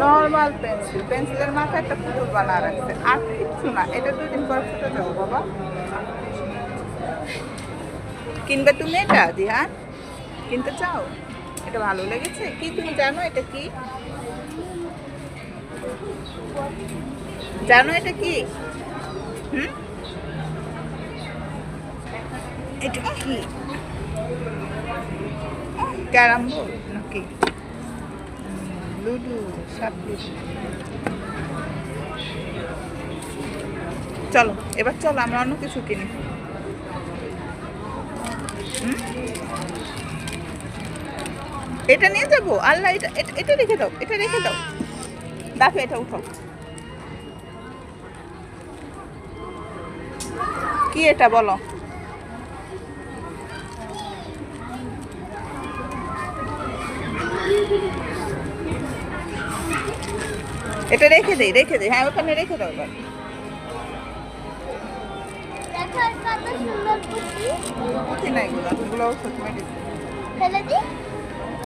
Normal pencil, পেন্সিলের মাথায় একটা পুতুল বানা রাখছে, আর কিচ্ছু না। এটা 2 দিন পর ফুটে যাবো বাবা। কিনবে তুমি এটা দিহা? কিনতে চাও? এটা ভালো লেগেছে কি? তুমি জানো এটা কি? জানো এটা কি? হুম, এটা কি? ক্যারাম বোর্ড নাকি লুডু? সাপ লুডু। চলো এবার, চলো আমরা অন্য কিছু কিনি। হুম, এটা নিয়ে যাবো? আল্লাহ, এটা রেখে দাও, এটা রেখে দাও। দেখো এটা উঠো। কি এটা বলো? এটা রেখে দেই, রেখে দেই। হ্যাঁ, ওখানে রেখে দাও এবার। দেখো কত সুন্দর পুঁতি। পুঁতি নাই, এগুলো ছোট মেডিসিন। ফেলে দিই।